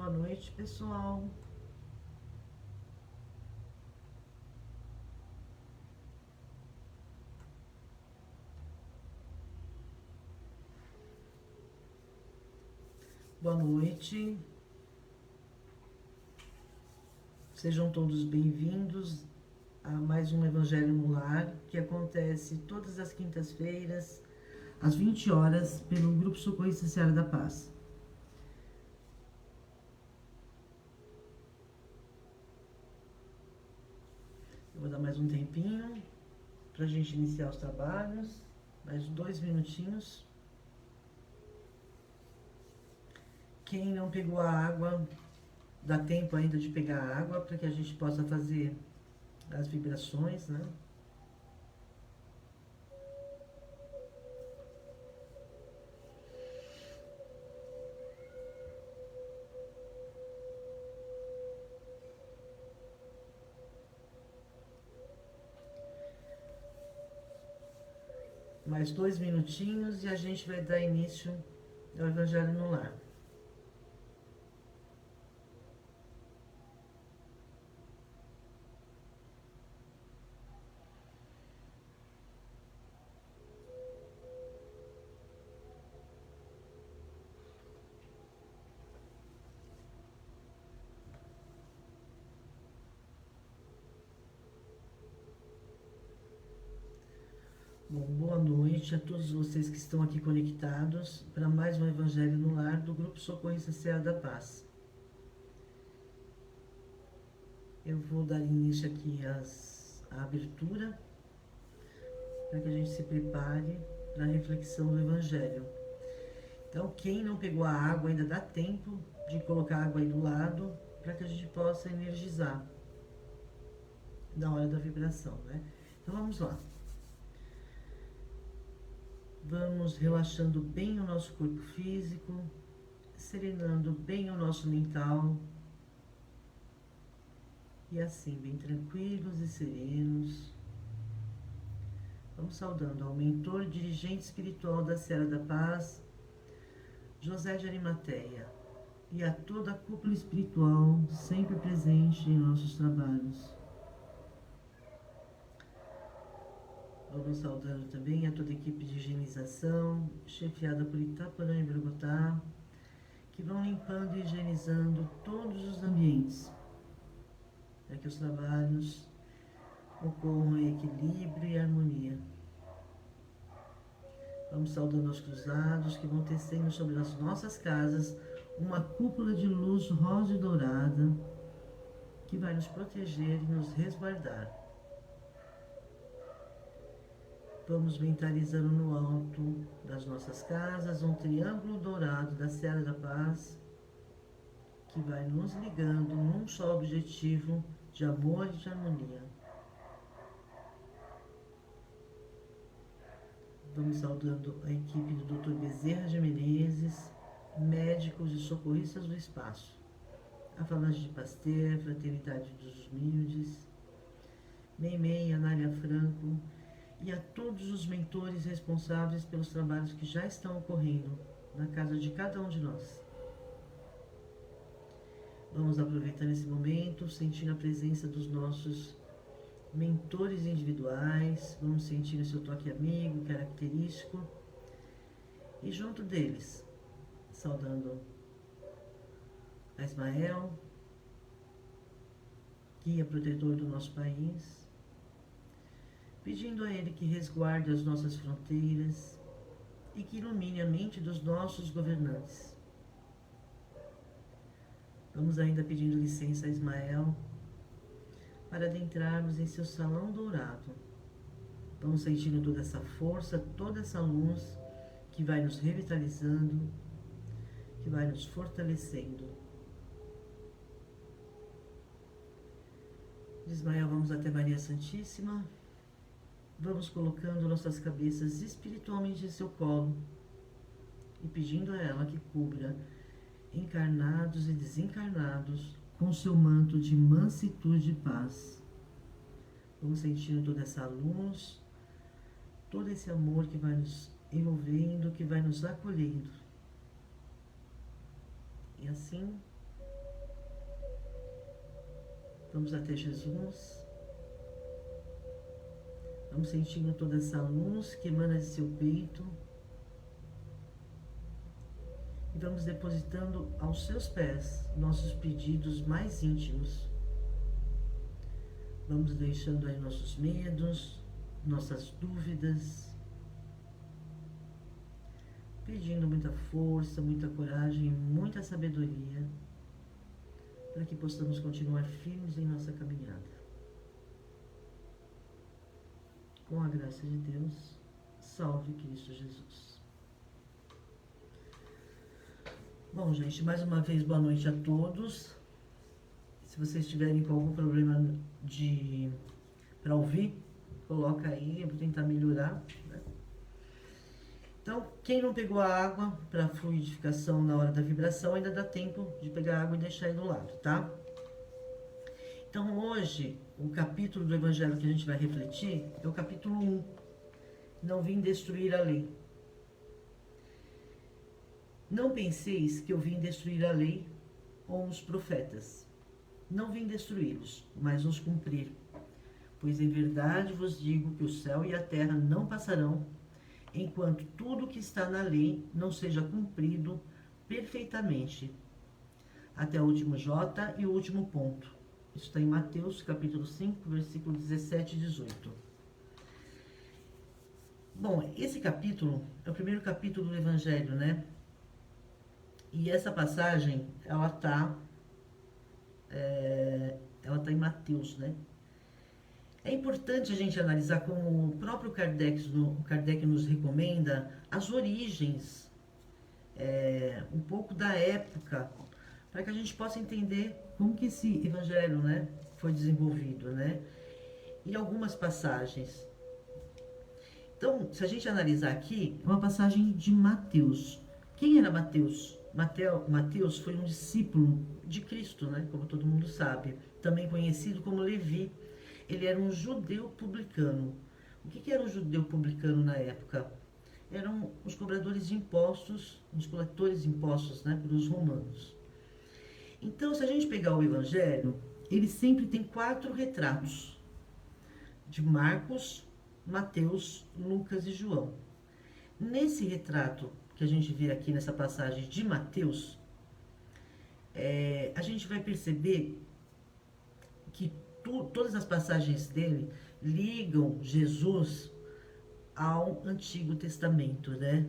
Boa noite, pessoal. Boa noite. Sejam todos bem-vindos a mais um Evangelho no Lar, que acontece todas as quintas-feiras, às 20 horas, pelo Grupo Socorrista Seara da Paz. Eu vou dar mais um tempinho para a gente iniciar os trabalhos, mais 2 minutinhos. Quem não pegou a água, dá tempo ainda de pegar a água para que a gente possa fazer as vibrações, né? Mais 2 minutinhos e a gente vai dar início ao Evangelho no Lar. Bom, boa noite a todos vocês que estão aqui conectados para mais um Evangelho no Lar do Grupo Socorrista Seara da Paz. Eu vou dar início aqui à abertura para que a gente se prepare para a reflexão do Evangelho. Então, quem não pegou a água, ainda dá tempo de colocar a água aí do lado para que a gente possa energizar na hora da vibração, né? Então, vamos lá. Vamos relaxando bem o nosso corpo físico, serenando bem o nosso mental. E assim, bem tranquilos e serenos. Vamos saudando ao mentor, dirigente espiritual da Seara da Paz, José de Arimateia, e a toda a cúpula espiritual sempre presente em nossos trabalhos. Vamos saudando também a toda a equipe de higienização, chefiada por Itaporã e Bogotá, que vão limpando e higienizando todos os ambientes, para que os trabalhos ocorram em equilíbrio e harmonia. Vamos saudando aos cruzados que vão tecendo sobre as nossas casas uma cúpula de luz rosa e dourada que vai nos proteger e nos resguardar. Vamos mentalizando no alto das nossas casas um triângulo dourado da Seara da Paz que vai nos ligando num só objetivo de amor e de harmonia. Vamos saudando a equipe do Dr. Bezerra de Menezes, médicos e socorristas do espaço, a Falange de Pasteur, Fraternidade dos Humildes, Meimei, Anália Franco e a todos os mentores responsáveis pelos trabalhos que já estão ocorrendo na casa de cada um de nós. Vamos aproveitando esse momento, sentindo a presença dos nossos mentores individuais, vamos sentir o seu toque amigo, característico, e junto deles, saudando a Ismael, guia protetor do nosso país, pedindo a ele que resguarde as nossas fronteiras e que ilumine a mente dos nossos governantes. Vamos ainda pedindo licença a Ismael para adentrarmos em seu salão dourado. Vamos sentindo toda essa força, toda essa luz que vai nos revitalizando, que vai nos fortalecendo. De Ismael vamos até Maria Santíssima. Vamos colocando nossas cabeças espiritualmente em seu colo e pedindo a ela que cubra encarnados e desencarnados com seu manto de mansitude e paz. Vamos sentindo toda essa luz, todo esse amor que vai nos envolvendo, que vai nos acolhendo. E assim, Vamos até Jesus. Vamos sentindo toda essa luz que emana de seu peito. E vamos depositando aos seus pés nossos pedidos mais íntimos. Vamos deixando aí nossos medos, nossas dúvidas, pedindo muita força, muita coragem, muita sabedoria, para que possamos continuar firmes em nossa caminhada. Com a graça de Deus, salve Cristo Jesus. Bom, gente, mais uma vez, boa noite a todos. Se vocês tiverem com algum problema para ouvir, coloca aí, eu vou tentar melhorar, né? Então, quem não pegou a água para fluidificação na hora da vibração, ainda dá tempo de pegar a água e deixar aí do lado, tá? Então, hoje, o capítulo do Evangelho que a gente vai refletir é o capítulo 1. Não vim destruir a lei. Não penseis que eu vim destruir a lei ou os profetas. Não vim destruí-los, mas os cumprir. Pois em verdade vos digo que o céu e a terra não passarão, enquanto tudo que está na lei não seja cumprido perfeitamente. Até o último J e o último ponto. Isso está em Mateus, capítulo 5, versículo 17 e 18. Bom, esse capítulo é o primeiro capítulo do Evangelho, né? E essa passagem, ela tá em Mateus, né? É importante a gente analisar, como o próprio Kardec nos recomenda, as origens, um pouco da época, para que a gente possa entender como que esse evangelho, né, foi desenvolvido, né? E algumas passagens. Então, se a gente analisar aqui, é uma passagem de Mateus. Quem era Mateus? Mateus foi um discípulo de Cristo, né? Como todo mundo sabe, também conhecido como Levi. Ele era um judeu publicano. O que era um judeu publicano na época? Eram os cobradores de impostos, os coletores de impostos, né, para os romanos. Então, se a gente pegar o Evangelho, ele sempre tem 4 retratos, de Marcos, Mateus, Lucas e João. Nesse retrato que a gente vê aqui nessa passagem de Mateus, a gente vai perceber que todas as passagens dele ligam Jesus ao Antigo Testamento, né?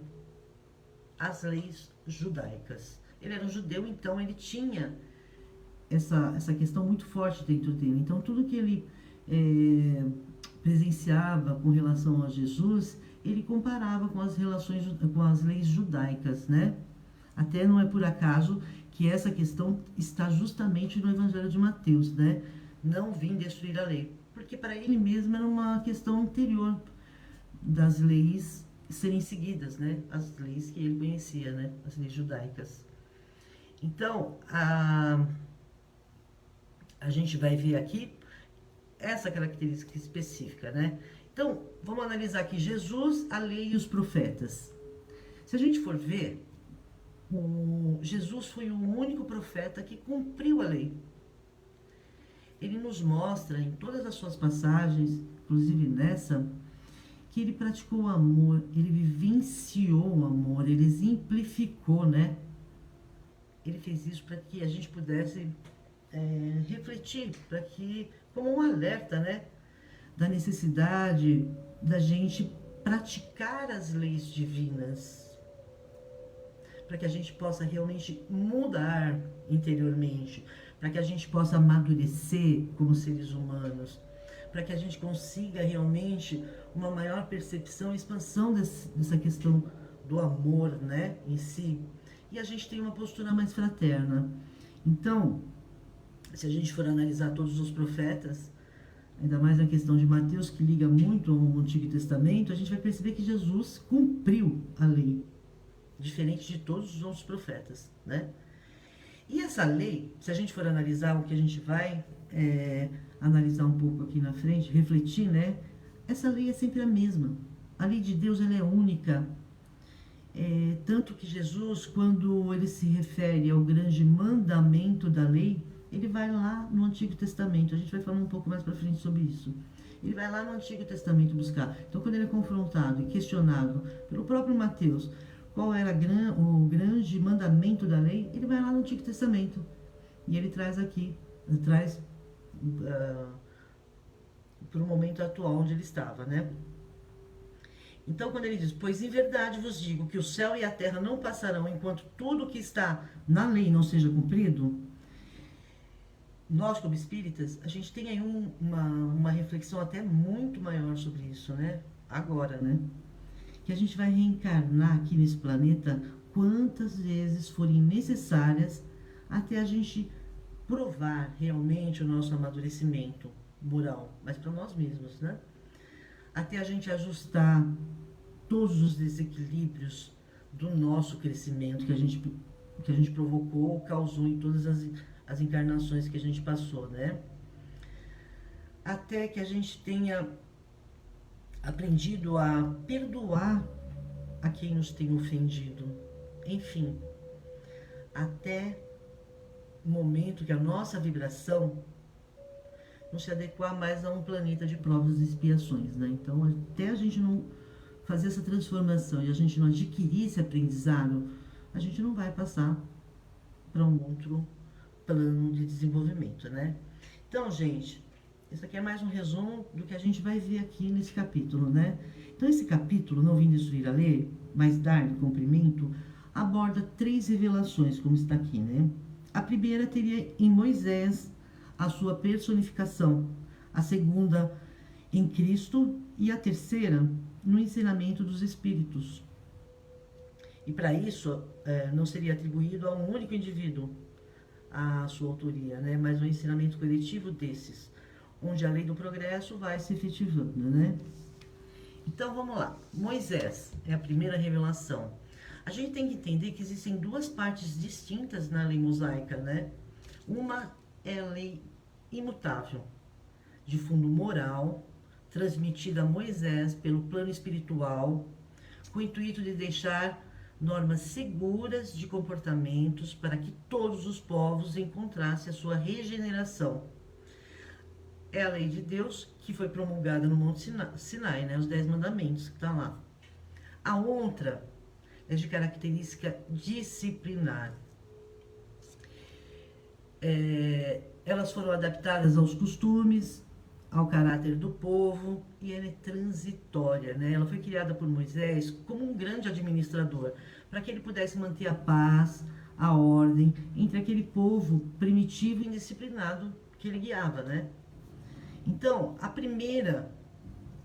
As leis judaicas. Ele era um judeu, então ele tinha essa questão muito forte dentro dele. Então, tudo que ele presenciava com relação a Jesus, ele comparava com as leis judaicas, né? Até não é por acaso que essa questão está justamente no Evangelho de Mateus, né? Não vim destruir a lei, porque para ele mesmo era uma questão anterior das leis serem seguidas, né? As leis que ele conhecia, né? As leis judaicas. Então, a gente vai ver aqui essa característica específica, né? Então, vamos analisar aqui Jesus, a lei e os profetas. Se a gente for ver, Jesus foi o único profeta que cumpriu a lei. Ele nos mostra em todas as suas passagens, inclusive nessa, que ele praticou o amor, ele vivenciou o amor, ele exemplificou, né? Ele fez isso para que a gente pudesse refletir, para que, como um alerta, né? Da necessidade da gente praticar as leis divinas, para que a gente possa realmente mudar interiormente, para que a gente possa amadurecer como seres humanos, para que a gente consiga realmente uma maior percepção e expansão dessa questão do amor, né, em si, e a gente tem uma postura mais fraterna. Então, se a gente for analisar todos os profetas, ainda mais na questão de Mateus, que liga muito ao Antigo Testamento, a gente vai perceber que Jesus cumpriu a lei, diferente de todos os outros profetas, né? E essa lei, se a gente for analisar o que a gente vai analisar um pouco aqui na frente, refletir, né? Essa lei é sempre a mesma. A lei de Deus, ela é única. Tanto que Jesus, quando ele se refere ao grande mandamento da lei, ele vai lá no Antigo Testamento. A gente vai falar um pouco mais para frente sobre isso. Ele vai lá no Antigo Testamento buscar. Então, quando ele é confrontado e questionado pelo próprio Mateus, qual era o grande mandamento da lei, ele vai lá no Antigo Testamento. E ele traz aqui, traz para o momento atual onde ele estava, né? Então, quando ele diz, pois em verdade vos digo que o céu e a terra não passarão enquanto tudo que está na lei não seja cumprido, nós, como espíritas, a gente tem aí uma reflexão até muito maior sobre isso, né? Agora, né? Que a gente vai reencarnar aqui nesse planeta quantas vezes forem necessárias até a gente provar realmente o nosso amadurecimento moral, mas para nós mesmos, né? Até a gente ajustar todos os desequilíbrios do nosso crescimento que a gente provocou, causou em todas as encarnações que a gente passou, né? Até que a gente tenha aprendido a perdoar a quem nos tem ofendido. Enfim, até o momento que a nossa vibração não se adequar mais a um planeta de provas e expiações, né? Então, até a gente não fazer essa transformação e a gente não adquirir esse aprendizado, a gente não vai passar para um outro plano de desenvolvimento, né? Então, gente, isso aqui é mais um resumo do que a gente vai ver aqui nesse capítulo, né? Então, esse capítulo, Não Vim Destruir a Lei, mas Dar-lhe Cumprimento, aborda 3 revelações, como está aqui, né? A primeira teria em Moisés a sua personificação, a segunda em Cristo e a terceira no ensinamento dos Espíritos. E para isso, não seria atribuído a um único indivíduo a sua autoria, né? Mas um ensinamento coletivo desses, onde a lei do progresso vai se efetivando, né? Então, vamos lá. Moisés é a primeira revelação. A gente tem que entender que existem 2 partes distintas na lei mosaica, né? Uma é a lei imutável, de fundo moral, transmitida a Moisés pelo plano espiritual, com o intuito de deixar normas seguras de comportamentos para que todos os povos encontrassem a sua regeneração. É a lei de Deus que foi promulgada no Monte Sinai, né? Os 10 mandamentos que estão lá. A outra é de característica disciplinar. Elas foram adaptadas aos costumes, ao caráter do povo, e ela é transitória, né? Ela foi criada por Moisés como um grande administrador, para que ele pudesse manter a paz, a ordem entre aquele povo primitivo e indisciplinado que ele guiava, né? Então, a primeira,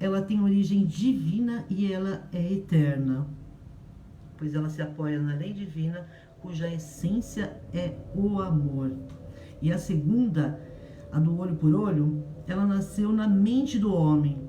ela tem origem divina e ela é eterna, pois ela se apoia na lei divina, cuja essência é o amor. E a segunda, a do olho por olho, ela nasceu na mente do homem,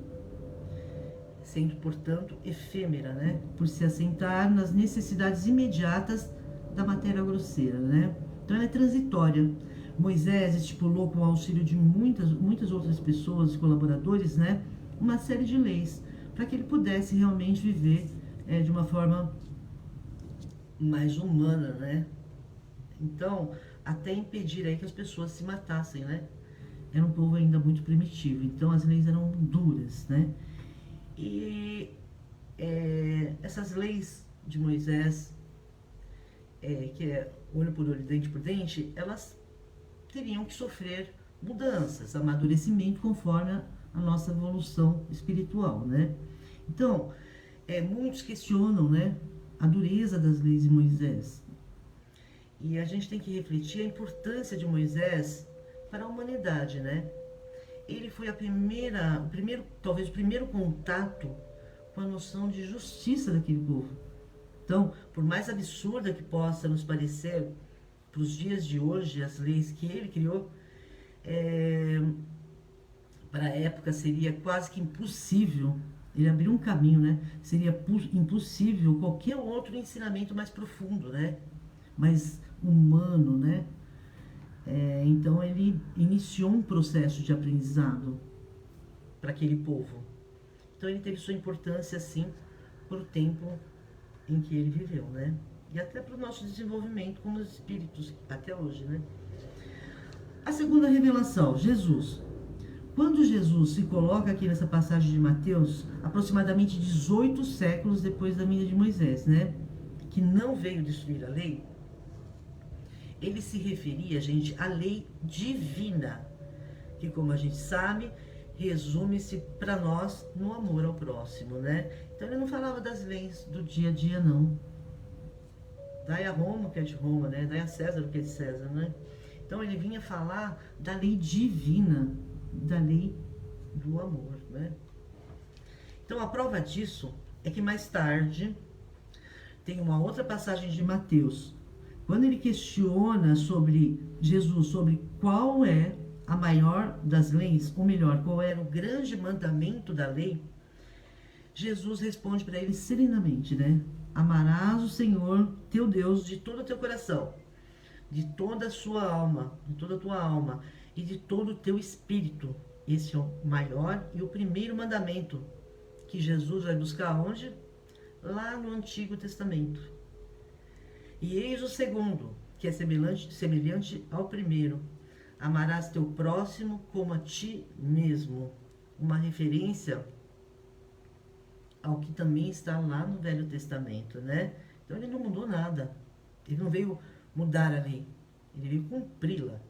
sendo, portanto, efêmera, né? Por se assentar nas necessidades imediatas da matéria grosseira, né? Então ela é transitória. Moisés estipulou, com o auxílio de muitas outras pessoas, colaboradores, né? Uma série de leis, para que ele pudesse realmente viver de uma forma mais humana, né? Então, até impedir aí que as pessoas se matassem, né? Era um povo ainda muito primitivo, então as leis eram duras, né? E essas leis de Moisés, que é olho por olho, dente por dente, elas teriam que sofrer mudanças, amadurecimento conforme a nossa evolução espiritual, né? Então, muitos questionam, né, a dureza das leis de Moisés. E a gente tem que refletir a importância de Moisés para a humanidade, né? Ele foi talvez o primeiro contato com a noção de justiça daquele povo. Então, por mais absurda que possa nos parecer para os dias de hoje, as leis que ele criou, para a época seria quase que impossível, ele abriu um caminho, né? Seria impossível qualquer outro ensinamento mais profundo, né? Mais humano, né? Então ele iniciou um processo de aprendizado para aquele povo. Então ele teve sua importância, sim, por o tempo em que ele viveu, né? E até para o nosso desenvolvimento como espíritos até hoje, né? A segunda revelação, Jesus. Quando Jesus se coloca aqui nessa passagem de Mateus, aproximadamente 18 séculos depois da vinda de Moisés, né? Que não veio destruir a lei, ele se referia, gente, à lei divina, que, como a gente sabe, resume-se para nós no amor ao próximo, né? Então ele não falava das leis do dia a dia, não. Dai a Roma o que é de Roma, né? Dai a César o que é de César, né? Então ele vinha falar da lei divina, da lei do amor, né? Então a prova disso é que mais tarde tem uma outra passagem de Mateus, quando ele questiona sobre Jesus, sobre qual é a maior das leis, ou melhor, qual era o grande mandamento da lei, Jesus responde para ele serenamente, né? Amarás o Senhor teu Deus de todo o teu coração, de toda a sua alma, de toda a tua alma e de todo o teu espírito. Esse é o maior e o primeiro mandamento que Jesus vai buscar onde? Lá no Antigo Testamento. E eis o segundo, que é semelhante ao primeiro. Amarás teu próximo como a ti mesmo. Uma referência ao que também está lá no Velho Testamento, né? Então ele não mudou nada. Ele não veio mudar a lei. Ele veio cumpri-la.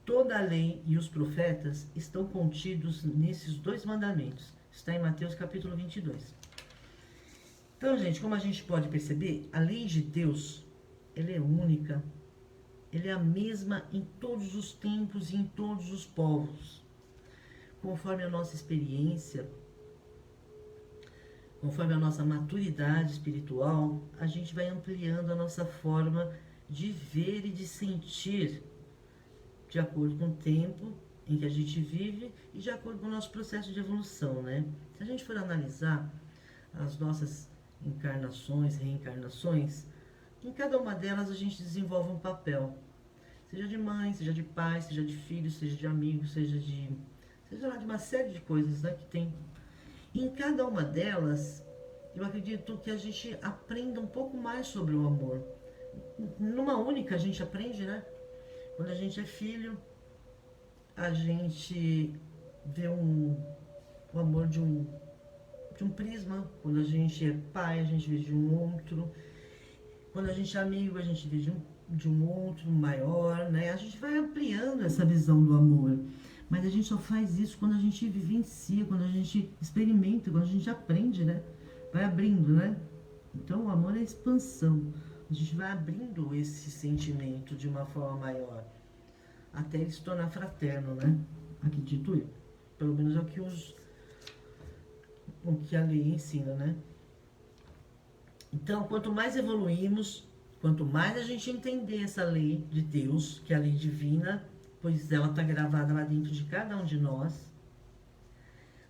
Toda a lei e os profetas estão contidos nesses dois mandamentos. Está em Mateus capítulo 22. Então, gente, como a gente pode perceber, a lei de Deus, ela é única. Ela é a mesma em todos os tempos e em todos os povos. Conforme a nossa experiência, conforme a nossa maturidade espiritual, a gente vai ampliando a nossa forma de ver e de sentir de acordo com o tempo em que a gente vive e de acordo com o nosso processo de evolução, né? Se a gente for analisar as nossas encarnações, reencarnações, em cada uma delas a gente desenvolve um papel. Seja de mãe, seja de pai, seja de filho, seja de amigo, seja lá de uma série de coisas, né, que tem. E em cada uma delas, eu acredito que a gente aprenda um pouco mais sobre o amor. Numa única a gente aprende, né? Quando a gente é filho, a gente vê o amor de um prisma. Quando a gente é pai, a gente vê de um outro. Quando a gente é amigo, a gente vê de um outro maior, né? A gente vai ampliando essa visão do amor. Mas a gente só faz isso quando a gente vivencia, quando a gente experimenta, quando a gente aprende, né? Vai abrindo, né? Então o amor é expansão. A gente vai abrindo esse sentimento de uma forma maior, até ele se tornar fraterno, né? Acredito eu. Pelo menos é o que a lei ensina, né? Então, quanto mais evoluímos, quanto mais a gente entender essa lei de Deus, que é a lei divina, pois ela está gravada lá dentro de cada um de nós,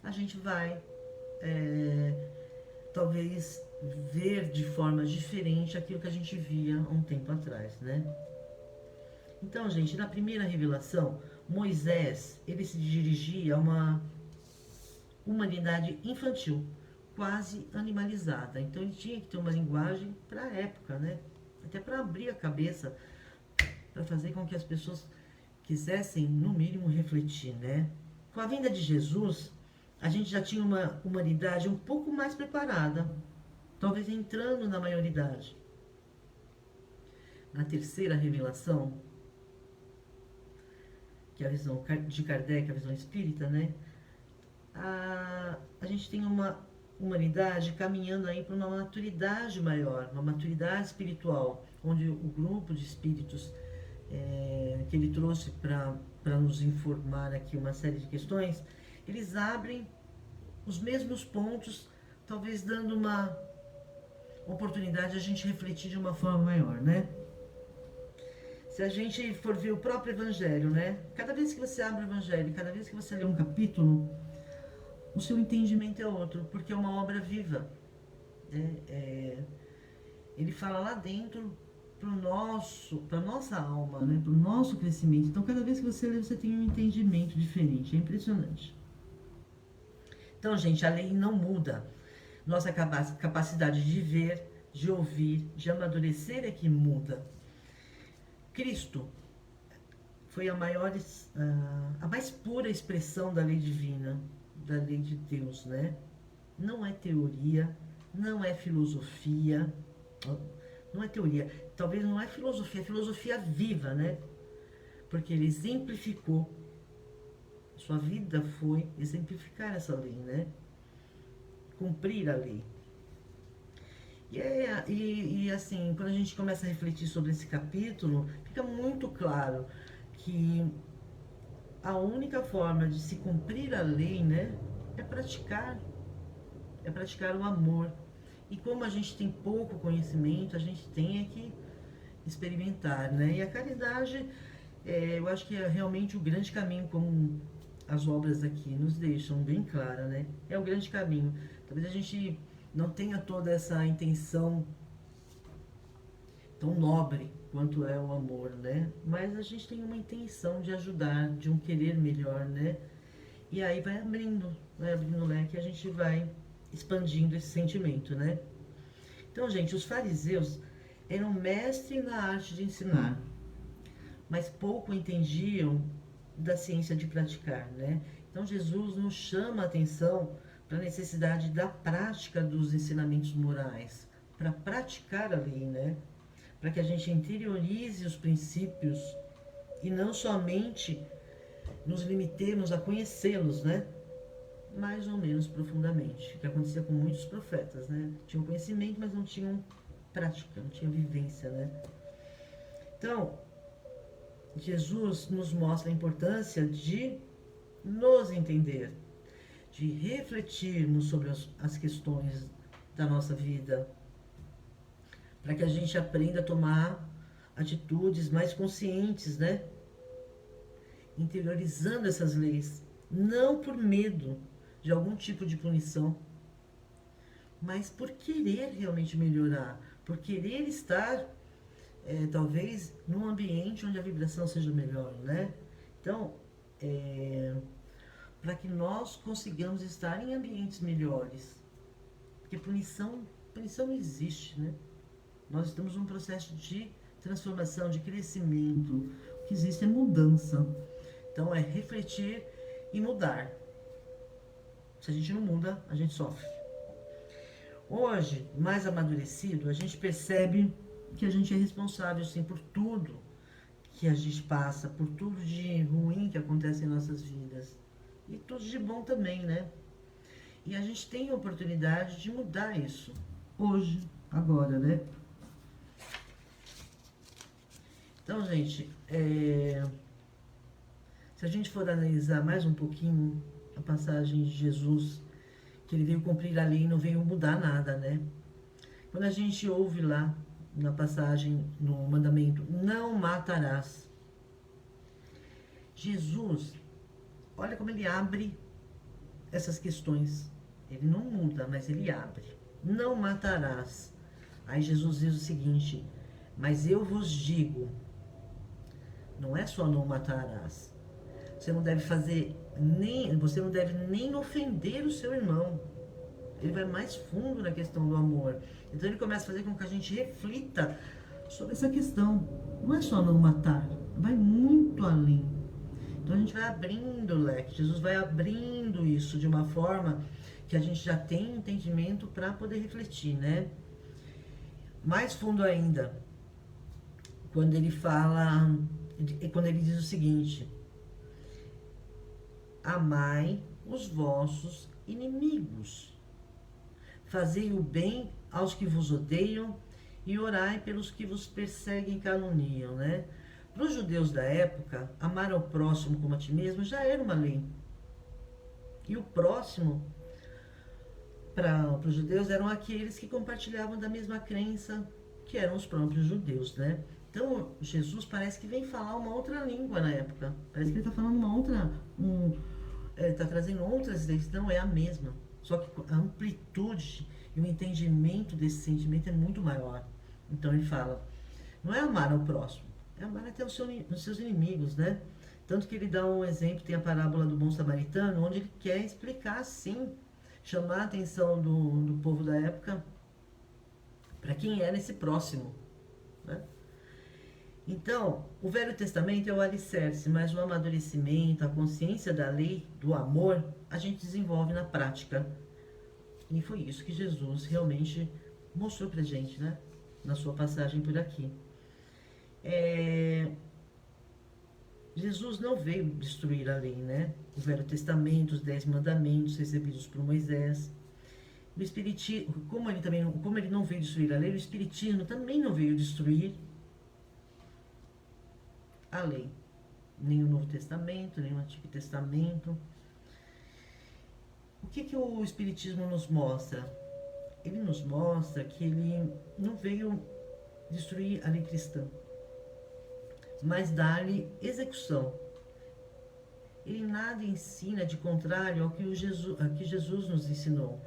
a gente vai, talvez, ver de forma diferente aquilo que a gente via há um tempo atrás, né? Então, gente, na primeira revelação, Moisés, ele se dirigia a uma humanidade infantil, quase animalizada. Então, ele tinha que ter uma linguagem para a época, né? Até para abrir a cabeça, para fazer com que as pessoas quisessem, no mínimo, refletir, né? Com a vinda de Jesus, a gente já tinha uma humanidade um pouco mais preparada, talvez entrando na maioridade. Na terceira revelação, que é a visão de Kardec, a visão espírita, né? A gente tem uma humanidade caminhando aí para uma maturidade maior, uma maturidade espiritual, onde o grupo de espíritos que ele trouxe para nos informar aqui uma série de questões, eles abrem os mesmos pontos, talvez dando uma oportunidade de a gente refletir de uma forma maior, né? Se a gente for ver o próprio Evangelho, né? Cada vez que você abre o Evangelho, cada vez que você lê um capítulo, o seu entendimento é outro, porque é uma obra viva. Ele fala lá dentro para nossa alma, né? Para o nosso crescimento. Então, cada vez que você lê, você tem um entendimento diferente. É impressionante. Então, gente, a lei não muda. Nossa capacidade de ver, de ouvir, de amadurecer é que muda. Cristo foi a mais pura expressão da lei divina, da lei de Deus, né? Não é teoria, não é filosofia, não é teoria, talvez não é filosofia, é filosofia viva, né? Porque ele exemplificou, sua vida foi exemplificar essa lei, né? Cumprir a lei. E assim, quando a gente começa a refletir sobre esse capítulo, fica muito claro que a única forma de se cumprir a lei, né, é praticar o amor. E como a gente tem pouco conhecimento, a gente tem que experimentar, né? E a caridade, eu acho que é realmente o grande caminho, como as obras aqui nos deixam bem clara, né? É o grande caminho. Talvez a gente não tenha toda essa intenção tão nobre quanto é o amor, né? Mas a gente tem uma intenção de ajudar, de um querer melhor, né? E aí vai abrindo o leque e a gente vai expandindo esse sentimento, né? Então, gente, os fariseus eram mestres na arte de ensinar, mas pouco entendiam da ciência de praticar, né? Então, Jesus nos chama a atenção para a necessidade da prática dos ensinamentos morais, para praticar a lei, né? Para que a gente interiorize os princípios e não somente nos limitemos a conhecê-los, né? Mais ou menos profundamente, que acontecia com muitos profetas, né? Tinham conhecimento, mas não tinham prática, não tinham vivência, né? Então, Jesus nos mostra a importância de nos entender, de refletirmos sobre as questões da nossa vida, para que a gente aprenda a tomar atitudes mais conscientes, né? Interiorizando essas leis, não por medo de algum tipo de punição, mas por querer realmente melhorar, por querer estar, talvez, num ambiente onde a vibração seja melhor, né? Então, para que nós consigamos estar em ambientes melhores, porque punição não existe, né? Nós estamos num processo de transformação, de crescimento. O que existe é mudança. Então, é refletir e mudar. Se a gente não muda, a gente sofre. Hoje, mais amadurecido, a gente percebe que a gente é responsável, sim, por tudo que a gente passa, por tudo de ruim que acontece em nossas vidas. E tudo de bom também, né? E a gente tem a oportunidade de mudar isso. Hoje, agora, né? Então, gente, se a gente for analisar mais um pouquinho a passagem de Jesus, que ele veio cumprir a lei e não veio mudar nada, né? Quando a gente ouve lá na passagem, no mandamento, não matarás. Jesus, olha como ele abre essas questões. Ele não muda, mas ele abre. Não matarás. Aí Jesus diz o seguinte: mas eu vos digo, não é só não matarás. Você não deve nem ofender o seu irmão. Ele vai mais fundo na questão do amor. Então ele começa a fazer com que a gente reflita sobre essa questão. Não é só não matar, vai muito além. Então a gente vai abrindo o leque. Jesus vai abrindo isso de uma forma que a gente já tem entendimento para poder refletir, né? Mais fundo ainda, quando ele diz o seguinte: amai os vossos inimigos, fazei o bem aos que vos odeiam e orai pelos que vos perseguem e caluniam, né? Para os judeus da época, amar ao próximo como a ti mesmo já era uma lei. E o próximo, para os judeus, eram aqueles que compartilhavam da mesma crença, que eram os próprios judeus, né? Então, Jesus parece que vem falar uma outra língua na época. Parece que ele está falando uma outra... está trazendo outras leis, não é a mesma. Só que a amplitude e o entendimento desse sentimento é muito maior. Então ele fala, não é amar ao próximo, é amar até os seus inimigos, né? Tanto que ele dá um exemplo, tem a parábola do bom samaritano, onde ele quer explicar assim, chamar a atenção do povo da época para quem era esse próximo, né? Então, o Velho Testamento é o alicerce, mas o amadurecimento, a consciência da lei, do amor, a gente desenvolve na prática. E foi isso que Jesus realmente mostrou pra gente, né? Na sua passagem por aqui. Jesus não veio destruir a lei, né? O Velho Testamento, os 10 mandamentos recebidos por Moisés. O Espiritismo, como ele não veio destruir a lei, o Espiritismo também não veio destruir a lei. Nem o Novo Testamento, nem o Antigo Testamento. O que o Espiritismo nos mostra? Ele nos mostra que ele não veio destruir a lei cristã, mas dar-lhe execução. Ele nada ensina de contrário ao que Jesus nos ensinou,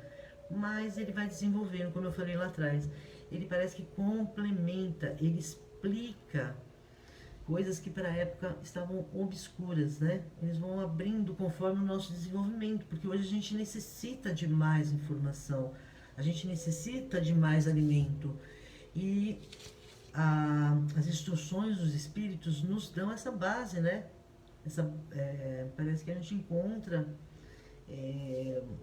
mas ele vai desenvolvendo, como eu falei lá atrás. Ele parece que complementa, ele explica coisas que para a época estavam obscuras, né? Eles vão abrindo conforme o nosso desenvolvimento, porque hoje a gente necessita de mais informação, a gente necessita de mais alimento. E as instruções dos espíritos nos dão essa base, né? Parece que a gente encontra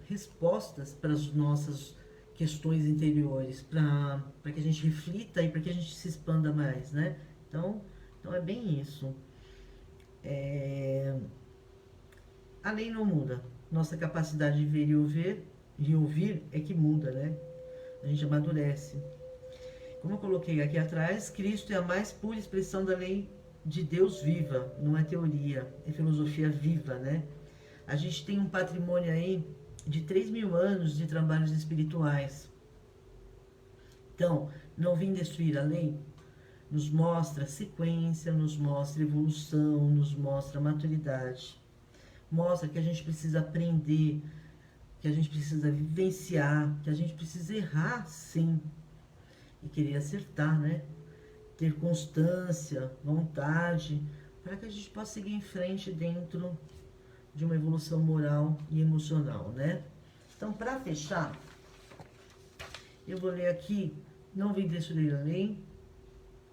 respostas para as nossas questões interiores, para que a gente reflita e para que a gente se expanda mais, né? Então é bem isso. A lei não muda. Nossa capacidade de ver e ouvir é que muda, né? A gente amadurece. Como eu coloquei aqui atrás, Cristo é a mais pura expressão da lei de Deus viva, não é teoria, é filosofia viva, né? A gente tem um patrimônio aí de 3.000 anos de trabalhos espirituais. Então, não vim destruir a lei, nos mostra sequência, nos mostra evolução, nos mostra maturidade. Mostra que a gente precisa aprender, que a gente precisa vivenciar, que a gente precisa errar sim e querer acertar, né? Ter constância, vontade, para que a gente possa seguir em frente dentro de uma evolução moral e emocional, né? Então, para fechar, eu vou ler aqui Não Vim Destruir a Lei,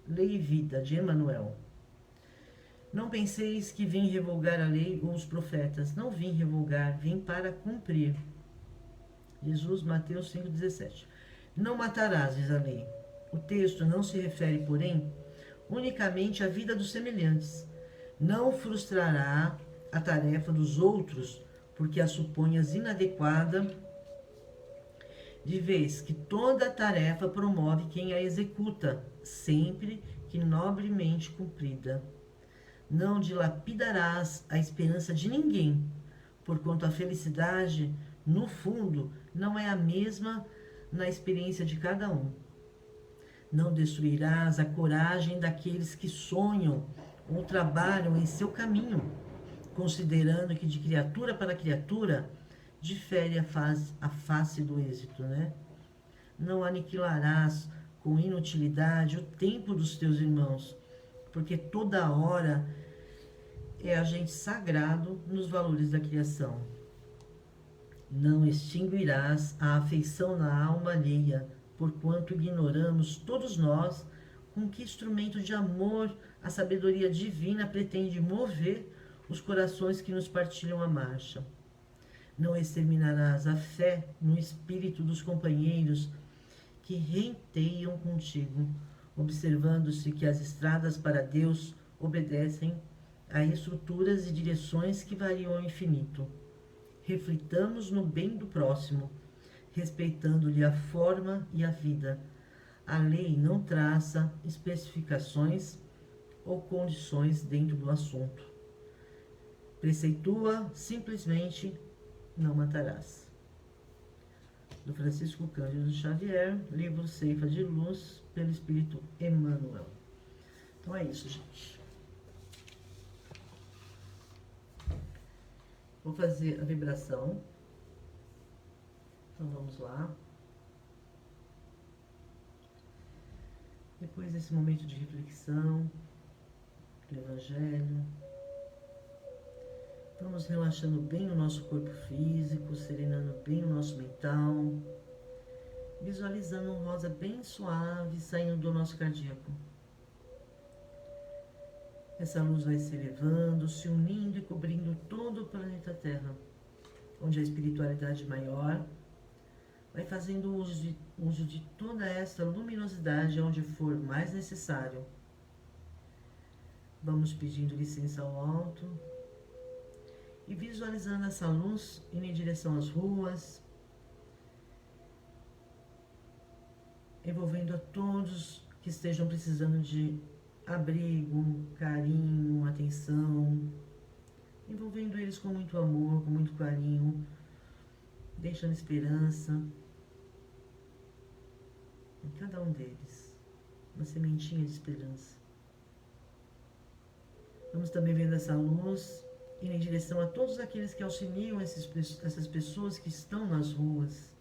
Lei e Vida, de Emmanuel. Não penseis que vim revogar a lei ou os profetas. Não vim revogar, vim para cumprir. Jesus, Mateus 5,17. Não matarás, diz a lei. O texto não se refere, porém, unicamente à vida dos semelhantes. Não frustrará a tarefa dos outros, porque a suponhas inadequada, de vez que toda a tarefa promove quem a executa, sempre que nobremente cumprida. Não dilapidarás a esperança de ninguém, porquanto a felicidade, no fundo, não é a mesma na experiência de cada um. Não destruirás a coragem daqueles que sonham ou trabalham em seu caminho, considerando que de criatura para criatura difere a face do êxito, né? Não aniquilarás com inutilidade o tempo dos teus irmãos, porque toda hora é agente sagrado nos valores da criação. Não extinguirás a afeição na alma alheia, porquanto ignoramos todos nós com que instrumento de amor a sabedoria divina pretende mover os corações que nos partilham a marcha. Não exterminarás a fé no espírito dos companheiros que renteiam contigo, observando-se que as estradas para Deus obedecem a estruturas e direções que variam ao infinito. Reflitamos no bem do próximo, respeitando-lhe a forma e a vida. A lei não traça especificações ou condições dentro do assunto. Preceitua simplesmente: não matarás. Do Francisco Cândido Xavier, livro Ceifa de Luz, pelo Espírito Emmanuel. Então é isso, gente. Vou fazer a vibração. Então vamos lá. Depois desse momento de reflexão do Evangelho, vamos relaxando bem o nosso corpo físico, serenando bem o nosso mental, visualizando um rosa bem suave saindo do nosso cardíaco. Essa luz vai se elevando, se unindo e cobrindo todo o planeta Terra, onde a espiritualidade maior vai fazendo uso de toda esta luminosidade onde for mais necessário. Vamos pedindo licença ao alto e visualizando essa luz indo em direção às ruas, envolvendo a todos que estejam precisando de abrigo, carinho, atenção, envolvendo eles com muito amor, com muito carinho, deixando esperança em cada um deles, uma sementinha de esperança. Vamos também vendo essa luz indo em direção a todos aqueles que auxiliam essas pessoas que estão nas ruas,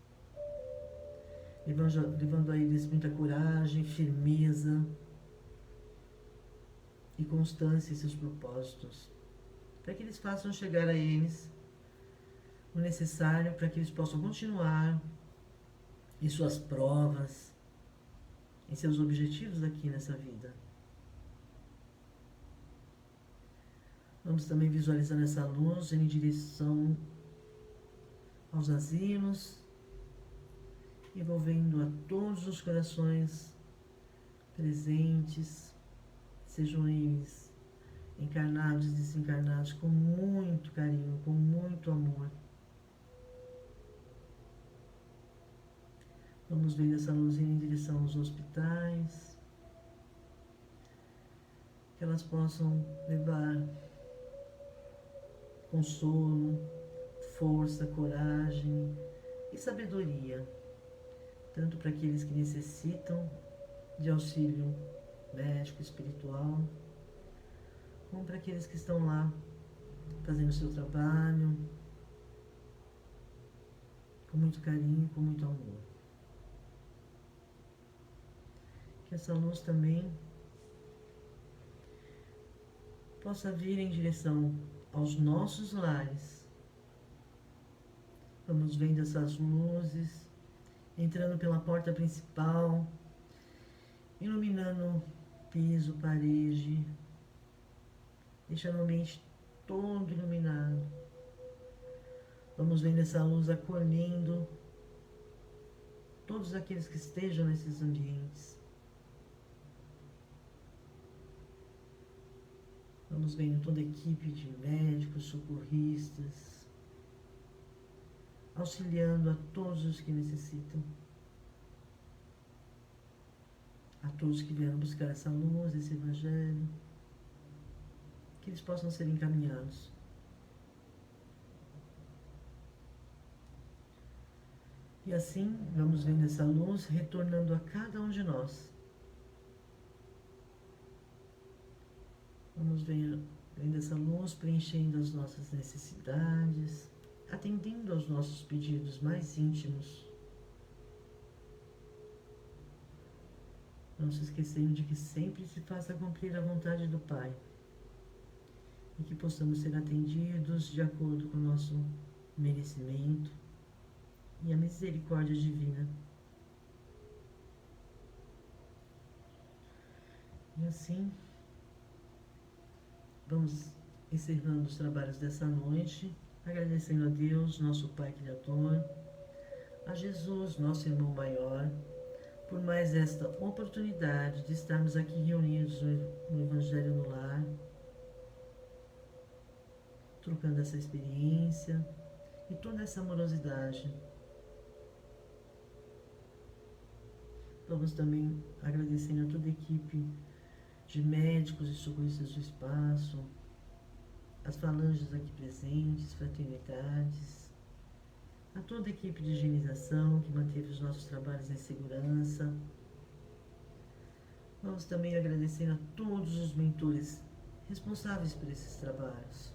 levando a eles muita coragem, firmeza e constância em seus propósitos, para que eles façam chegar a eles o necessário para que eles possam continuar em suas provas, em seus objetivos aqui nessa vida. Vamos também visualizando essa luz em direção aos asilos, envolvendo a todos os corações presentes, sejam eles encarnados e desencarnados, com muito carinho, com muito amor. Vamos vendo essa luzinha em direção aos hospitais, que elas possam levar consolo, força, coragem e sabedoria, tanto para aqueles que necessitam de auxílio médico, espiritual, como para aqueles que estão lá fazendo o seu trabalho com muito carinho, com muito amor. Que essa luz também possa vir em direção aos nossos lares. Vamos vendo essas luzes entrando pela porta principal, iluminando piso, parede, deixando o ambiente todo iluminado. Vamos vendo essa luz acolhendo todos aqueles que estejam nesses ambientes. Vamos vendo toda a equipe de médicos, socorristas, auxiliando a todos os que necessitam, a todos que vieram buscar essa luz, esse evangelho, que eles possam ser encaminhados. E assim, vamos vendo essa luz retornando a cada um de nós. Vamos vendo essa luz preenchendo as nossas necessidades, atendendo aos nossos pedidos mais íntimos. Não se esquecendo de que sempre se faça cumprir a vontade do Pai e que possamos ser atendidos de acordo com o nosso merecimento e a misericórdia divina. E assim, vamos encerrando os trabalhos dessa noite, agradecendo a Deus, nosso Pai Criador, a Jesus, nosso irmão maior, por mais esta oportunidade de estarmos aqui reunidos no Evangelho no Lar, trocando essa experiência e toda essa amorosidade. Vamos também agradecendo a toda a equipe de médicos e socorristas do espaço, as falanges aqui presentes, fraternidades, a toda a equipe de higienização que manteve os nossos trabalhos em segurança. Vamos também agradecendo a todos os mentores responsáveis por esses trabalhos,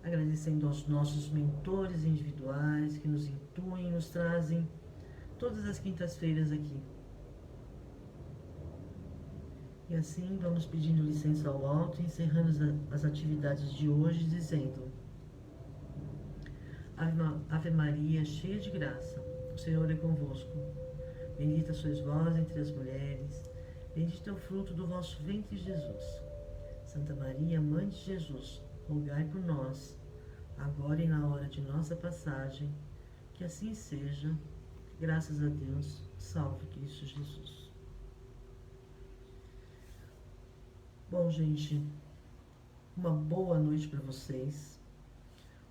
agradecendo aos nossos mentores individuais que nos intuem e nos trazem todas as quintas-feiras aqui. E assim vamos pedindo licença ao alto e encerrando as atividades de hoje dizendo: Ave Maria, cheia de graça, o Senhor é convosco. Bendita sois vós entre as mulheres, bendito é o fruto do vosso ventre, Jesus. Santa Maria, Mãe de Jesus, rogai por nós, agora e na hora de nossa passagem, que assim seja. Graças a Deus, salve Cristo Jesus. Bom, gente, uma boa noite para vocês.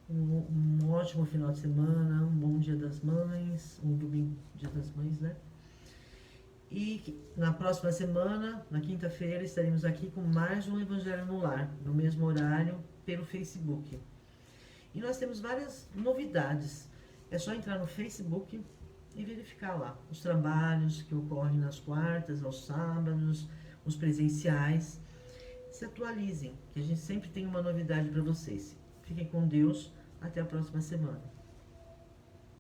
Um ótimo final de semana, um bom Dia das Mães, um domingo, Dia das Mães, né? E na próxima semana, na quinta-feira, estaremos aqui com mais um Evangelho no Lar, no mesmo horário, pelo Facebook. E nós temos várias novidades. É só entrar no Facebook e verificar lá os trabalhos que ocorrem nas quartas, aos sábados, os presenciais. Se atualizem, que a gente sempre tem uma novidade para vocês. Fiquem com Deus. Até a próxima semana.